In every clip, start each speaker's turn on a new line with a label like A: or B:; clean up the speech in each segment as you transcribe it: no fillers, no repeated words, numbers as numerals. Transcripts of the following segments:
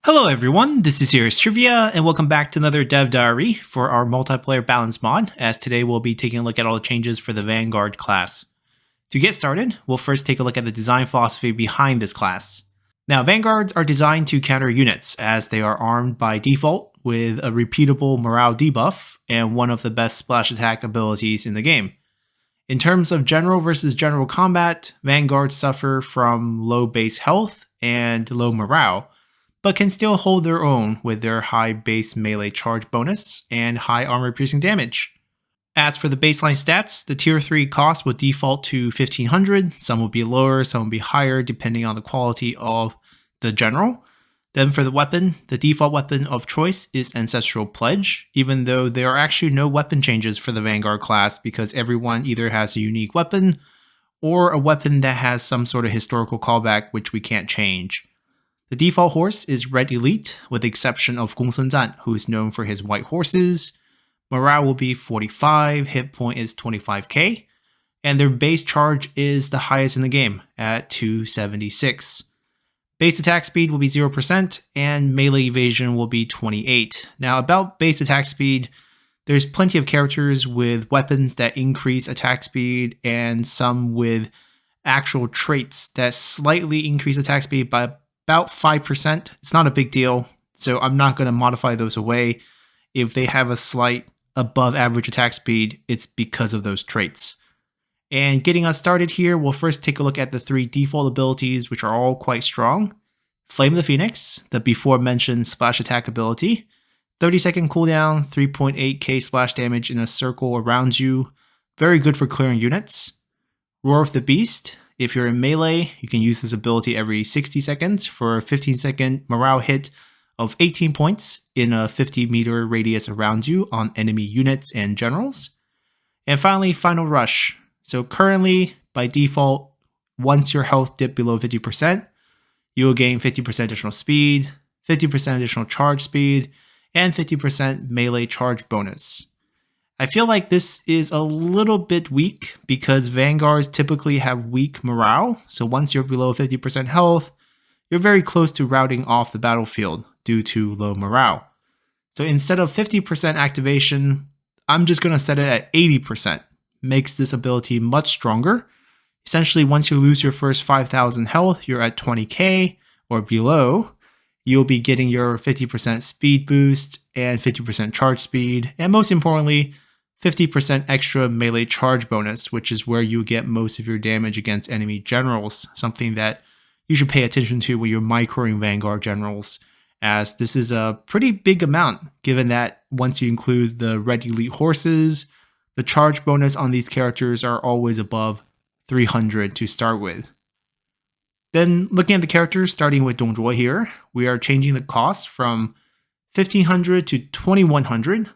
A: Hello everyone, this is Serious Trivia, and welcome back to another Dev Diary for our multiplayer balance mod, as today we'll be taking a look at all the changes for the Vanguard class. To get started, we'll first take a look at the design philosophy behind this class. Now, Vanguards are designed to counter units, as they are armed by default with a repeatable morale debuff and one of the best splash attack abilities in the game. In terms of general versus general combat, Vanguards suffer from low base health and low morale, but can still hold their own with their high base melee charge bonus and high armor piercing damage. As for the baseline stats, the tier 3 cost will default to 1500, some will be lower, some will be higher depending on the quality of the general. Then for the weapon, the default weapon of choice is Ancestral Pledge, even though there are actually no weapon changes for the Vanguard class because everyone either has a unique weapon or a weapon that has some sort of historical callback which we can't change. The default horse is Red Elite, with the exception of Gongsun Zan, who is known for his white horses. Morale will be 45, hit point is 25k, and their base charge is the highest in the game at 276. Base attack speed will be 0%, and melee evasion will be 28. Now about base attack speed, there's plenty of characters with weapons that increase attack speed, and some with actual traits that slightly increase attack speed by about 5%. It's not a big deal, so I'm not going to modify those away. If they have a slight above average attack speed, it's because of those traits. And getting us started here, we'll first take a look at the 3 default abilities, which are all quite strong. Flame the Phoenix, the before mentioned splash attack ability. 30-second cooldown, 3.8k splash damage in a circle around you. Very good for clearing units. Roar of the Beast. If you're in melee, you can use this ability every 60 seconds for a 15-second morale hit of 18 points in a 50-meter radius around you on enemy units and generals. And finally, Final Rush. So currently, by default, once your health dips below 50%, you will gain 50% additional speed, 50% additional charge speed, and 50% melee charge bonus. I feel like this is a little bit weak because Vanguards typically have weak morale, so once you're below 50% health, you're very close to routing off the battlefield due to low morale. So instead of 50% activation, I'm just going to set it at 80%. Makes this ability much stronger. Essentially, once you lose your first 5,000 health, you're at 20k or below. You'll be getting your 50% speed boost and 50% charge speed, and most importantly, 50% extra melee charge bonus, which is where you get most of your damage against enemy generals, something that you should pay attention to when you're microing Vanguard generals, as this is a pretty big amount, given that once you include the Red Elite horses, the charge bonus on these characters are always above 300 to start with. Then looking at the characters, starting with Zhuo here, we are changing the cost from 1500 to 2100,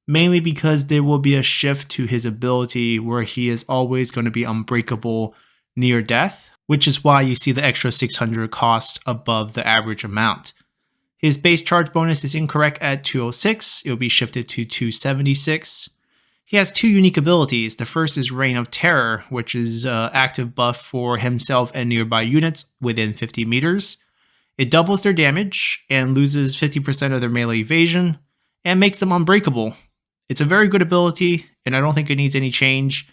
A: mainly because there will be a shift to his ability where he is always going to be unbreakable near death, which is why you see the extra 600 cost above the average amount. His base charge bonus is incorrect at 206, it will be shifted to 276. He has 2 unique abilities. The first is Reign of Terror, which is an active buff for himself and nearby units within 50 meters. It doubles their damage and loses 50% of their melee evasion and makes them unbreakable. It's a very good ability, and I don't think it needs any change.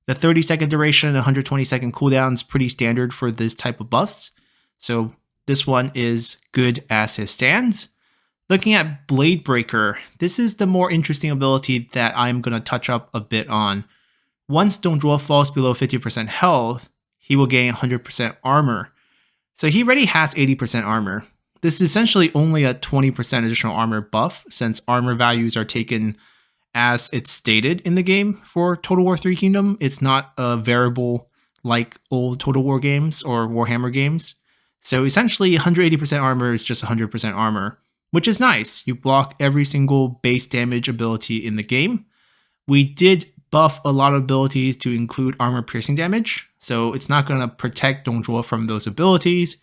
A: The 30-second duration and 120-second cooldown is pretty standard for this type of buffs, so this one is good as it stands. Looking at Blade Breaker, this is the more interesting ability that I'm going to touch up a bit on. Once Zhuo falls below 50% health, he will gain 100% armor. So he already has 80% armor. This is essentially only a 20% additional armor buff, since armor values are taken as it's stated in the game for Total War 3 Kingdom. It's not a variable like old Total War games or Warhammer games. So essentially 180% armor is just 100% armor, which is nice. You block every single base damage ability in the game. We did buff a lot of abilities to include armor piercing damage, so it's not going to protect Zhuo from those abilities,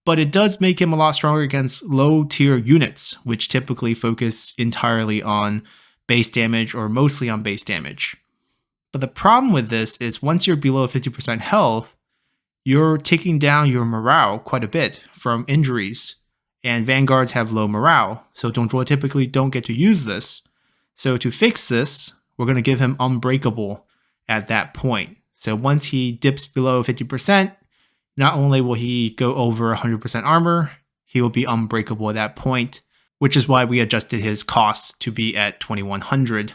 A: but it does make him a lot stronger against low tier units, which typically focus entirely on base damage or mostly on base damage. But the problem with this is once you're below 50% health, you're taking down your morale quite a bit from injuries. and Vanguards have low morale, so Dongzhuo typically don't get to use this. So to fix this, we're going to give him Unbreakable at that point. So once he dips below 50%, not only will he go over 100% armor, he will be unbreakable at that point, which is why we adjusted his cost to be at 2100.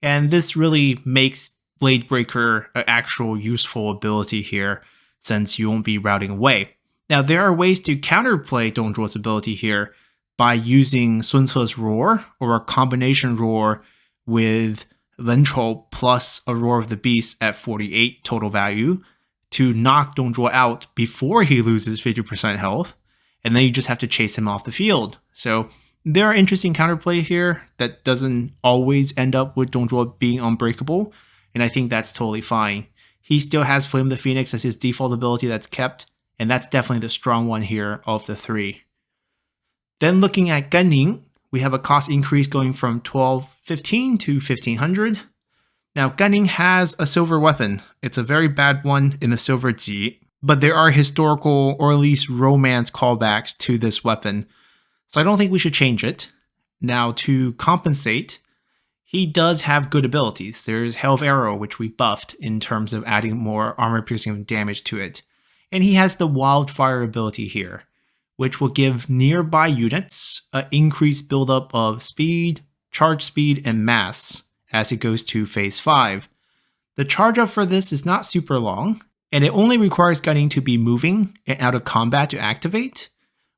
A: And this really makes Blade Breaker an actual useful ability here, since you won't be routing away. Now, there are ways to counterplay Dongzhuo's ability here by using Sun Ce's Roar, or a combination Roar with Ventral plus a Roar of the Beast at 48 total value to knock Dongzhuo out before he loses 50% health, and then you just have to chase him off the field. So there are interesting counterplay here that doesn't always end up with Dongzhuo being unbreakable, and I think that's totally fine. He still has Flame of the Phoenix as his default ability that's kept, and that's definitely the strong one here of the three. Then looking at Gan Ning, we have a cost increase going from 1215 to 1500. Now, Gan Ning has a silver weapon. It's a very bad one in the silver Ji, but there are historical or at least romance callbacks to this weapon, so I don't think we should change it. Now, to compensate, he does have good abilities. There's Hail of Arrow, which we buffed in terms of adding more armor-piercing damage to it. And he has the Wildfire ability here, which will give nearby units an increased buildup of speed, charge speed, and mass as it goes to phase 5. The charge up for this is not super long, and it only requires Gan Ning to be moving and out of combat to activate,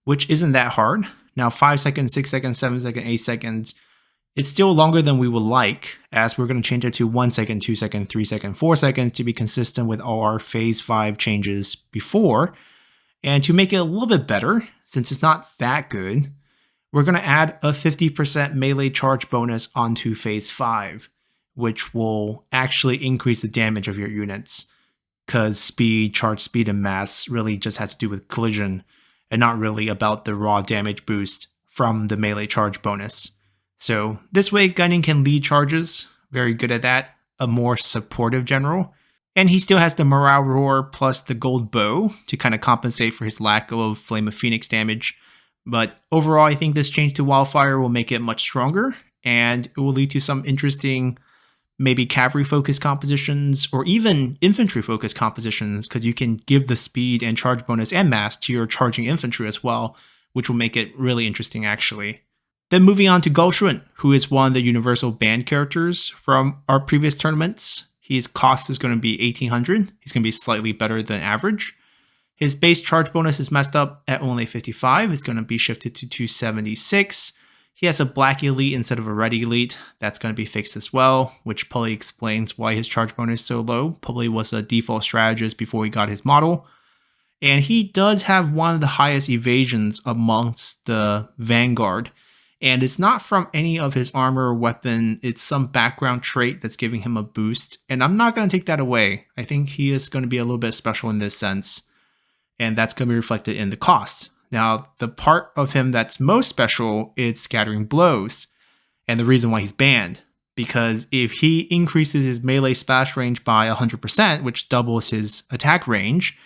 A: which isn't that hard. Now 5 seconds, 6 seconds, 7 seconds, 8 seconds, it's still longer than we would like, as we're going to change it to 1 second, 2 seconds, 3 seconds, 4 seconds to be consistent with all our phase 5 changes before. And to make it a little bit better, since it's not that good, we're going to add a 50% melee charge bonus onto phase 5, which will actually increase the damage of your units, because speed, charge speed, and mass really just has to do with collision, and not really about the raw damage boost from the melee charge bonus. So this way, Gan Ning can lead charges, very good at that, a more supportive general. And he still has the Morale Roar plus the Gold Bow to kind of compensate for his lack of Flame of Phoenix damage. But overall, I think this change to Wildfire will make it much stronger, and it will lead to some interesting, maybe cavalry-focused compositions, or even infantry-focused compositions, because you can give the speed and charge bonus and mass to your charging infantry as well, which will make it really interesting, actually. Then moving on to Gao Shun, who is one of the universal band characters from our previous tournaments. His cost is going to be 1800. He's going to be slightly better than average. His base charge bonus is messed up at only 55. It's going to be shifted to 276. He has a black elite instead of a red elite. That's going to be fixed as well, which probably explains why his charge bonus is so low. Probably was a default strategist before he got his model. And he does have one of the highest evasions amongst the Vanguard. And it's not from any of his armor or weapon, it's some background trait that's giving him a boost. And I'm not going to take that away. I think he is going to be a little bit special in this sense. And that's going to be reflected in the cost. Now, the part of him that's most special is Scattering Blows. And the reason why he's banned. Because if he increases his melee splash range by 100%, which doubles his attack range,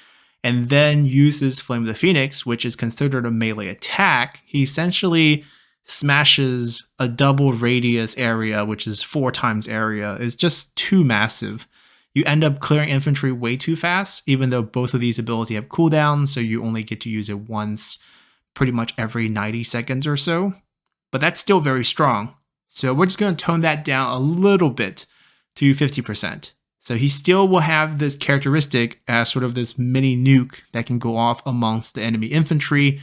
A: and then uses Flame of the Phoenix, which is considered a melee attack, he essentially smashes a double radius area, which is 4 times area. It's just too massive. You end up clearing infantry way too fast, even though both of these abilities have cooldowns, so you only get to use it once pretty much every 90 seconds or so. But that's still very strong. So we're just going to tone that down a little bit to 50%. So he still will have this characteristic as sort of this mini nuke that can go off amongst the enemy infantry.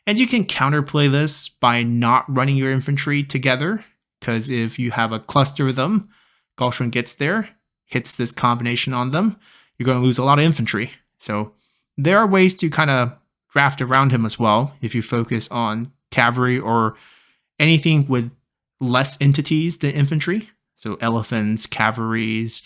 A: And you can counterplay this by not running your infantry together, because if you have a cluster of them, Gao Shun gets there, hits this combination on them, you're going to lose a lot of infantry. So there are ways to kind of draft around him as well if you focus on cavalry or anything with less entities than infantry. So elephants, cavalries,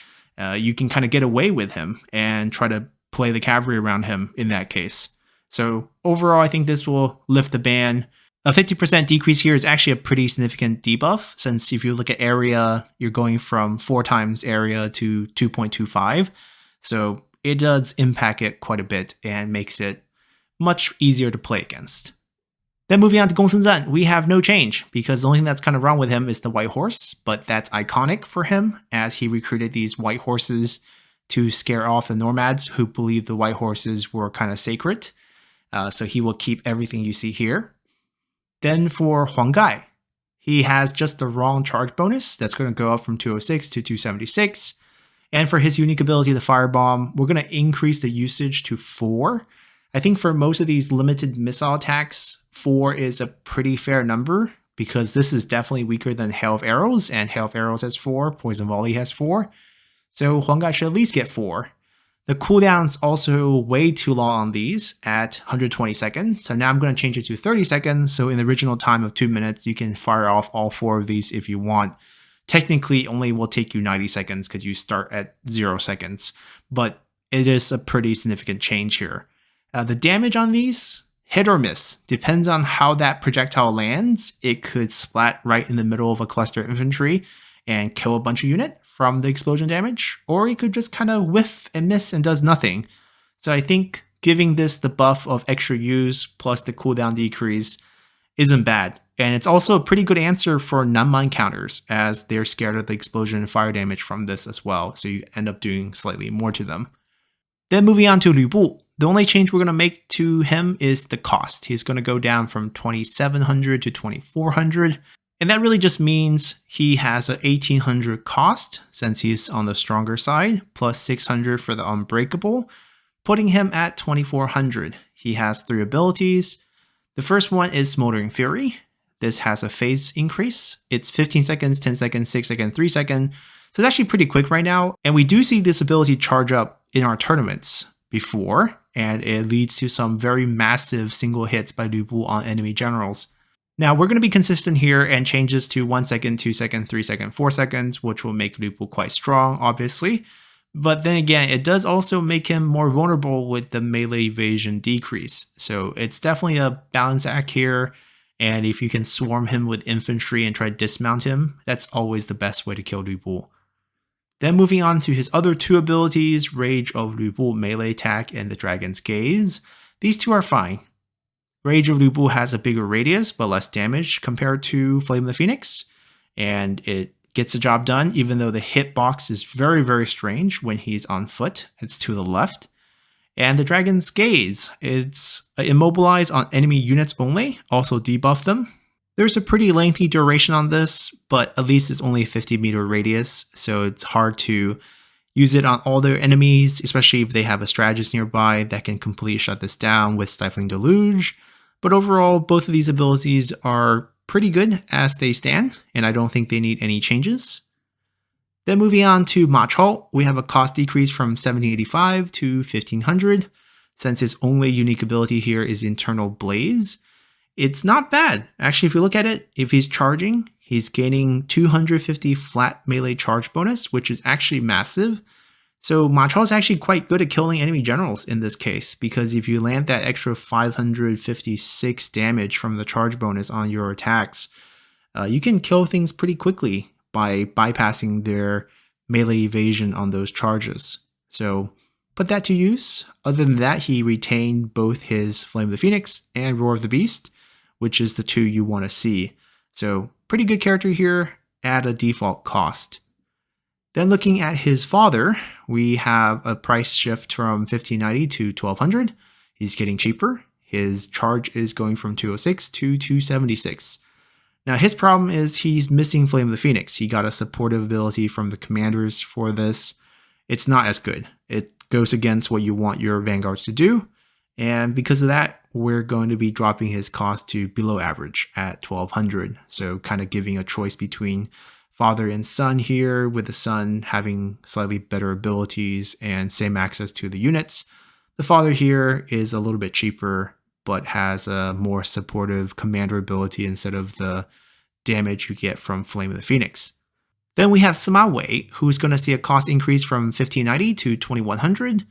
A: you can kind of get away with him and try to play the cavalry around him in that case. So overall, I think this will lift the ban. A 50% decrease here is actually a pretty significant debuff, since if you look at area, you're going from 4 times area to 2.25. So it does impact it quite a bit and makes it much easier to play against. Then moving on to Gongsun Zan, we have no change because the only thing that's kind of wrong with him is the white horse, but that's iconic for him as he recruited these white horses to scare off the nomads who believed the white horses were kind of sacred. So he will keep everything you see here. Then for Huang Gai, he has just the wrong charge bonus. That's going to go up from 206 to 276. And for his unique ability, the Firebomb, we're going to increase the usage to 4. I think for most of these limited missile attacks, 4 is a pretty fair number because this is definitely weaker than Hail of Arrows, and Hail of Arrows has 4, Poison Volley has 4. So Huang Gai should at least get 4. The cooldown's also way too long on these at 120 seconds. So now I'm going to change it to 30 seconds. So in the original time of 2 minutes, you can fire off all 4 of these if you want. Technically, only will take you 90 seconds because you start at 0 seconds. But it is a pretty significant change here. The damage on these, hit or miss. Depends on how that projectile lands. It could splat right in the middle of a cluster of infantry and kill a bunch of unit from the explosion damage, or it could just kind of whiff and miss and does nothing. So I think giving this the buff of extra use plus the cooldown decrease isn't bad. And it's also a pretty good answer for non-mine counters as they're scared of the explosion and fire damage from this as well. So you end up doing slightly more to them. Then moving on to Lu Bu. The only change we're going to make to him is the cost. He's going to go down from 2,700 to 2,400. And that really just means he has an 1,800 cost since he's on the stronger side, plus 600 for the Unbreakable, putting him at 2,400. He has 3 abilities. The first one is Smoldering Fury. This has a phase increase. It's 15 seconds, 10 seconds, 6 seconds, 3 seconds. So it's actually pretty quick right now. And we do see this ability charge up in our tournaments before, and it leads to some very massive single hits by Lu Bu on enemy generals. Now we're going to be consistent here and change this to 1 second, 2 seconds, 3 seconds, 4 seconds, which will make Lu Bu quite strong, obviously. But then again, it does also make him more vulnerable with the melee evasion decrease. So it's definitely a balance act here. And if you can swarm him with infantry and try to dismount him, that's always the best way to kill Lu Bu. Then moving on to his other 2 abilities, Rage of Lu Bu melee attack and the Dragon's Gaze. These 2 are fine. Rage of Lu Bu has a bigger radius but less damage compared to Flame of the Phoenix, and it gets the job done even though the hitbox is very, very strange when he's on foot. It's to the left. And the Dragon's Gaze, it's immobilized on enemy units only, also debuff them. There's a pretty lengthy duration on this, but at least it's only a 50-meter radius, so it's hard to use it on all their enemies, especially if they have a strategist nearby that can completely shut this down with Stifling Deluge. But overall, both of these abilities are pretty good as they stand, and I don't think they need any changes. Then moving on to Ma Chao, we have a cost decrease from 1,785 to 1,500, since his only unique ability here is Internal Blaze. It's not bad. Actually, if you look at it, if he's charging, he's gaining 250 flat melee charge bonus, which is actually massive. So Ma Chao is actually quite good at killing enemy generals in this case, because if you land that extra 556 damage from the charge bonus on your attacks, you can kill things pretty quickly by bypassing their melee evasion on those charges. So put that to use. Other than that, he retained both his Flame of the Phoenix and Roar of the Beast, which is the 2 you want to see. So pretty good character here at a default cost. Then looking at his father, we have a price shift from 1,590 to 1,200. He's getting cheaper. His charge is going from 206 to 276. Now his problem is he's missing Flame of the Phoenix. He got a supportive ability from the commanders for this. It's not as good. It goes against what you want your Vanguards to do. And because of that, we're going to be dropping his cost to below average at 1,200. So kind of giving a choice between father and son here, with the son having slightly better abilities and same access to the units. The father here is a little bit cheaper, but has a more supportive commander ability instead of the damage you get from Flame of the Phoenix. Then we have Sima Wei, who's going to see a cost increase from 1,590 to 2,100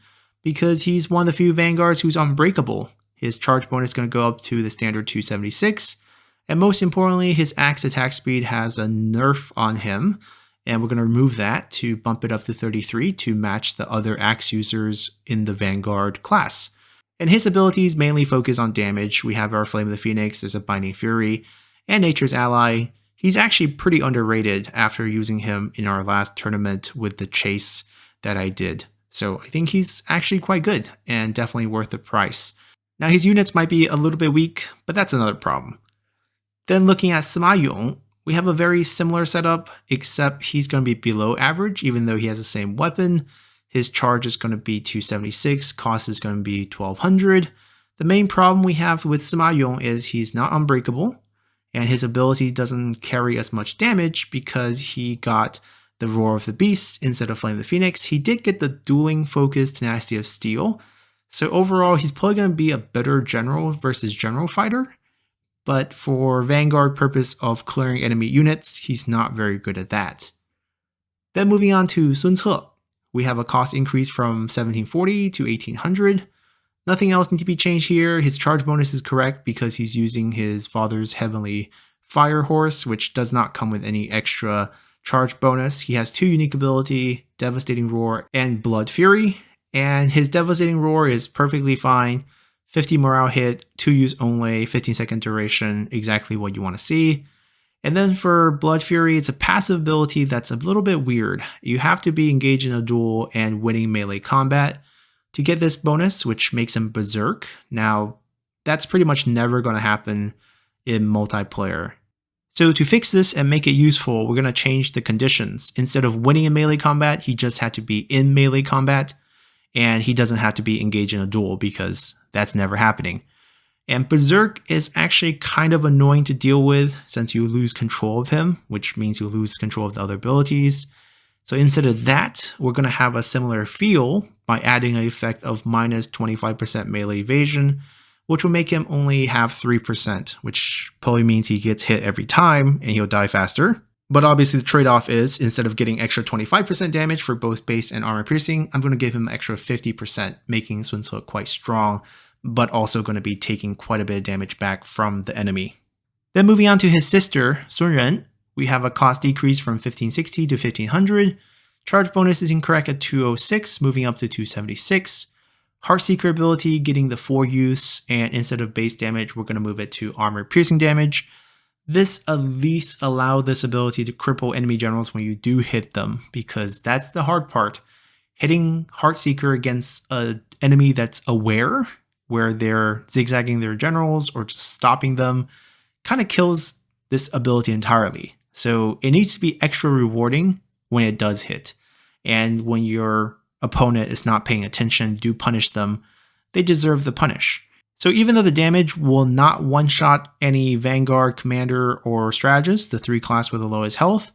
A: because he's one of the few Vanguards who's unbreakable. His charge bonus is going to go up to the standard 276. And most importantly, his axe attack speed has a nerf on him. And we're going to remove that to bump it up to 33 to match the other axe users in the Vanguard class. And his abilities mainly focus on damage. We have our Flame of the Phoenix, there's a Binding Fury, and Nature's Ally. He's actually pretty underrated after using him in our last tournament with the chase that I did. So I think he's actually quite good and definitely worth the price. Now his units might be a little bit weak, but that's another problem. Then looking at Sima Yong, we have a very similar setup, except he's going to be below average, even though he has the same weapon. His charge is going to be 276, cost is going to be 1200. The main problem we have with Sima Yong is he's not unbreakable, and his ability doesn't carry as much damage because he got the Roar of the Beast instead of Flame of the Phoenix. He did get the dueling focus Tenacity of Steel, so overall he's probably going to be a better general versus general fighter. But for Vanguard purpose of clearing enemy units, he's not very good at that. Then moving on to Sun Ce, we have a cost increase from 1740 to 1800. Nothing else needs to be changed here. His charge bonus is correct because he's using his father's Heavenly Fire Horse, which does not come with any extra charge bonus. He has 2 unique ability, Devastating Roar and Blood Fury, and his Devastating Roar is perfectly fine. 50 morale hit, 2 use only, 15-second duration, exactly what you want to see. And then for Blood Fury, it's a passive ability that's a little bit weird. You have to be engaged in a duel and winning melee combat to get this bonus, which makes him Berserk. Now, that's pretty much never going to happen in multiplayer. So to fix this and make it useful, we're going to change the conditions. Instead of winning in melee combat, he just had to be in melee combat, and he doesn't have to be engaged in a duel because that's never happening. And Berserk is actually kind of annoying to deal with since you lose control of him, which means you lose control of the other abilities. So instead of that, we're going to have a similar feel by adding an effect of minus 25% melee evasion, which will make him only have 3%, which probably means he gets hit every time and he'll die faster. But obviously the trade-off is, instead of getting extra 25% damage for both base and armor piercing, I'm going to give him extra 50%, making Sun Ce quite strong, but also going to be taking quite a bit of damage back from the enemy. Then moving on to his sister, Sun Ren, we have a cost decrease from 1560 to 1500. Charge bonus is incorrect at 206, moving up to 276. Heartseeker ability getting the 4 use, and instead of base damage, we're going to move it to armor piercing damage. This at least allows this ability to cripple enemy generals when you do hit them, because that's the hard part. Hitting Heartseeker against an enemy that's aware, where they're zigzagging their generals or just stopping them, kind of kills this ability entirely. So it needs to be extra rewarding when it does hit. And when your opponent is not paying attention, do punish them, they deserve the punish. So even though the damage will not one-shot any Vanguard, Commander, or Strategist, the 3 class with the lowest health,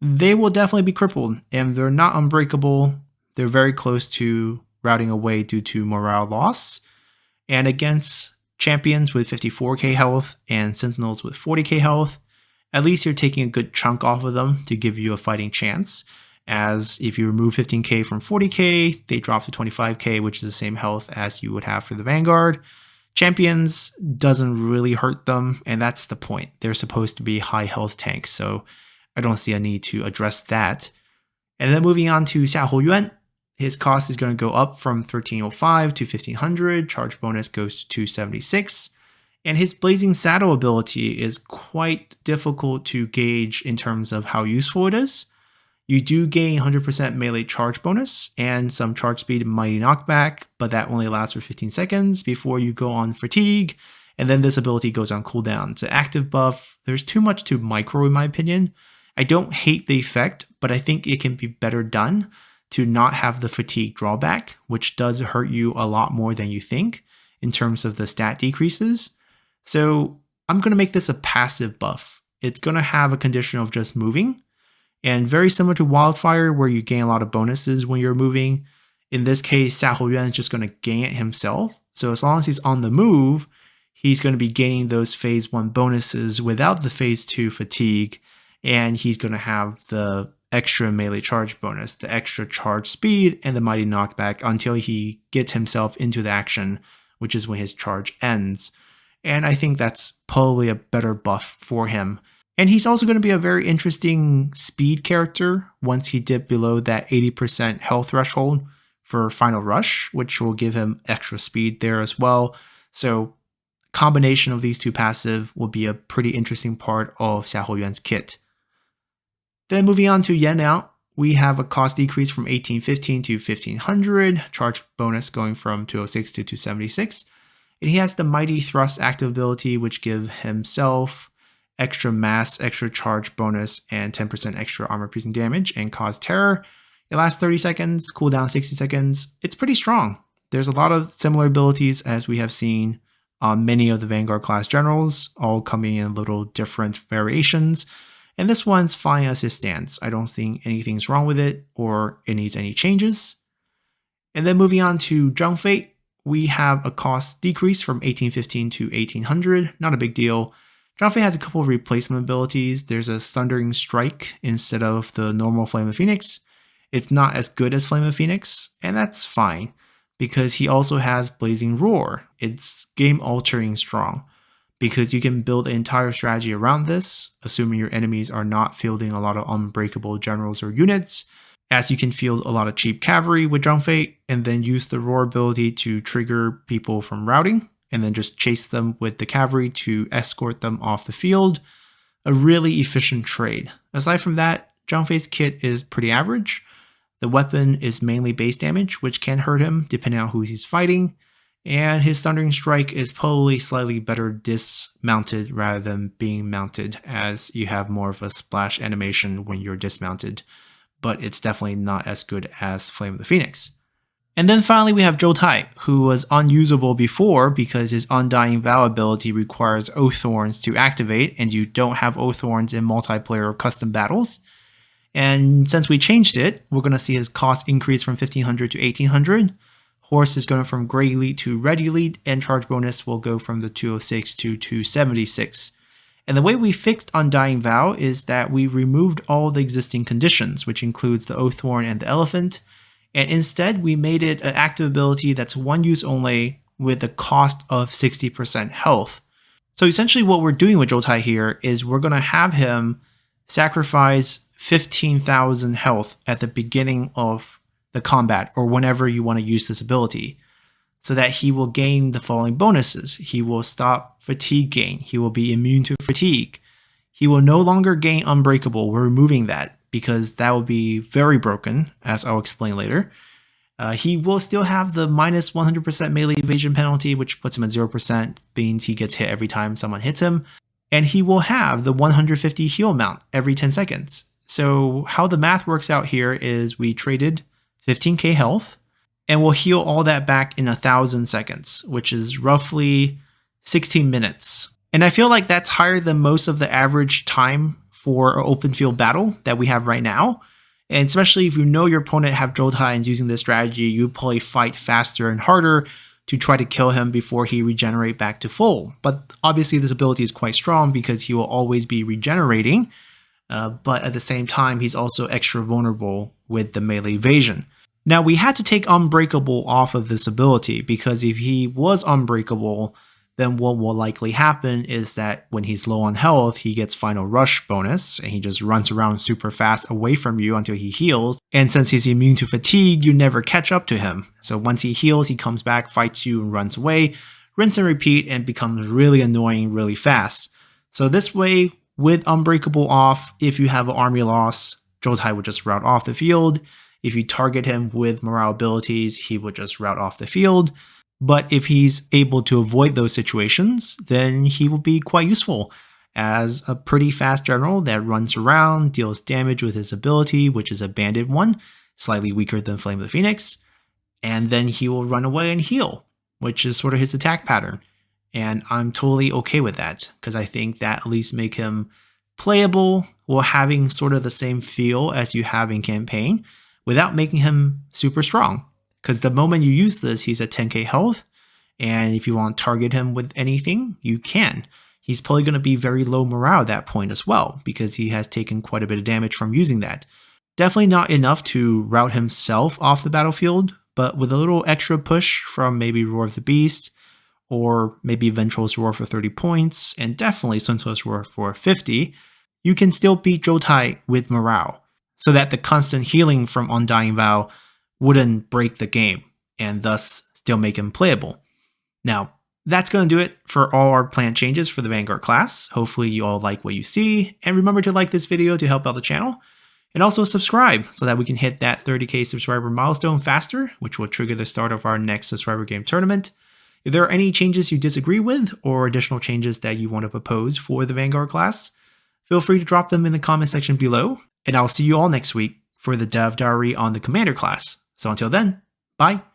A: they will definitely be crippled, and they're not unbreakable. They're very close to routing away due to morale loss. And against champions with 54k health and sentinels with 40k health, at least you're taking a good chunk off of them to give you a fighting chance. As if you remove 15k from 40k, they drop to 25k, which is the same health as you would have for the Vanguard. Champions doesn't really hurt them, and that's the point. They're supposed to be high health tanks, so I don't see a need to address that. And then moving on to Xiahou Yuan, his cost is going to go up from 1305 to 1500, charge bonus goes to 276, and his Blazing Saddle ability is quite difficult to gauge in terms of how useful it is. You do gain 100% melee charge bonus and some charge speed and mighty knockback, but that only lasts for 15 seconds before you go on fatigue, and then this ability goes on cooldown. It's an active buff. There's too much to micro in my opinion. I don't hate the effect, but I think it can be better done to not have the fatigue drawback, which does hurt you a lot more than you think in terms of the stat decreases. So I'm going to make this a passive buff. It's going to have a condition of just moving, and very similar to Wildfire, where you gain a lot of bonuses when you're moving. In this case, Xiahou Yuan is just going to gain it himself. So as long as he's on the move, he's going to be gaining those phase 1 bonuses without the phase 2 fatigue, and he's going to have the extra melee charge bonus, the extra charge speed, and the mighty knockback until he gets himself into the action, which is when his charge ends. And I think that's probably a better buff for him. And he's also going to be a very interesting speed character once he dipped below that 80% health threshold for Final Rush, which will give him extra speed there as well. So combination of these two passive will be a pretty interesting part of Xiahou Yuan's kit. Then moving on to Yan out, we have a cost decrease from 1815 to 1500, charge bonus going from 206 to 276. And he has the Mighty Thrust active ability, which gives himself extra mass, extra charge bonus, and 10% extra armor piercing damage and cause terror. It lasts 30 seconds, cooldown 60 seconds. It's pretty strong. There's a lot of similar abilities as we have seen on many of the Vanguard class generals, all coming in little different variations. And this one's fine as it stands. I don't think anything's wrong with it or it needs any changes. And then moving on to Zhang Fei, we have a cost decrease from 1815 to 1800. Not a big deal. Zhang Fei has a couple of replacement abilities. There's a Thundering Strike instead of the normal Flame of Phoenix. It's not as good as Flame of Phoenix, and that's fine, because he also has Blazing Roar. It's game-altering strong, because you can build an entire strategy around this, assuming your enemies are not fielding a lot of unbreakable generals or units, as you can field a lot of cheap cavalry with Zhang Fei, and then use the Roar ability to trigger people from routing, and then just chase them with the cavalry to escort them off the field. A really efficient trade. Aside from that, Zhang Fei's kit is pretty average. The weapon is mainly base damage, which can hurt him depending on who he's fighting, and his Thundering Strike is probably slightly better dismounted rather than being mounted, as you have more of a splash animation when you're dismounted, but it's definitely not as good as Flame of the Phoenix. And then finally we have Zhou Tai, who was unusable before because his Undying Vow ability requires Oath Thorns to activate, and you don't have Oath Thorns in multiplayer or custom battles. And since we changed it, we're going to see his cost increase from 1500 to 1800. Horse is going from Gray Elite to Red Elite, and charge bonus will go from the 206 to 276. And the way we fixed Undying Vow is that we removed all the existing conditions, which includes the Oaththorn and the Elephant, and instead we made it an active ability that's one use only with a cost of 60% health. So essentially what we're doing with Zhou Tai here is we're going to have him sacrifice 15,000 health at the beginning of the combat or whenever you want to use this ability, so that he will gain the following bonuses. He will stop fatigue gain. He will be immune to fatigue. He will no longer gain Unbreakable. We're removing that because that will be very broken, as I'll explain later. He will still have the minus 100% melee evasion penalty, which puts him at 0%, means he gets hit every time someone hits him. And he will have the 150 heal amount every 10 seconds. So how the math works out here is we traded 15k health, and we'll heal all that back in 1,000 seconds, which is roughly 16 minutes. And I feel like that's higher than most of the average time for an open field battle that we have right now. And especially if you know your opponent have Zhou Tai and is using this strategy, you probably fight faster and harder to try to kill him before he regenerate back to full. But obviously this ability is quite strong because he will always be regenerating. But at the same time, he's also extra vulnerable with the melee evasion. Now, we had to take Unbreakable off of this ability because if he was Unbreakable, then what will likely happen is that when he's low on health, he gets Final Rush bonus, and he just runs around super fast away from you until he heals. And since he's immune to fatigue, you never catch up to him. So once he heals, he comes back, fights you, and runs away. Rinse and repeat, and becomes really annoying really fast. So this way, with Unbreakable off, if you have an army loss, Zhou Tai would just route off the field. If you target him with morale abilities, he would just route off the field. But if he's able to avoid those situations, then he will be quite useful as a pretty fast general that runs around, deals damage with his ability, which is a banded one, slightly weaker than Flame of the Phoenix, and then he will run away and heal, which is sort of his attack pattern. And I'm totally okay with that, because I think that at least make him playable while having sort of the same feel as you have in campaign, without making him super strong. Because the moment you use this, he's at 10k health, and if you want to target him with anything, you can. He's probably going to be very low morale at that point as well, because he has taken quite a bit of damage from using that. Definitely not enough to route himself off the battlefield, but with a little extra push from maybe Roar of the Beast, or maybe Ventral's Roar for 30 points, and definitely Sun Tzu's Roar for 50, you can still beat Zhou Tai with morale, so that the constant healing from Undying Vow wouldn't break the game and thus still make him playable. Now, that's going to do it for all our planned changes for the Vanguard class. Hopefully you all like what you see, and remember to like this video to help out the channel, and also subscribe so that we can hit that 30k subscriber milestone faster, which will trigger the start of our next subscriber game tournament. If there are any changes you disagree with or additional changes that you want to propose for the Vanguard class, feel free to drop them in the comment section below, and I'll see you all next week for the Dev Diary on the Commander class. So until then, bye!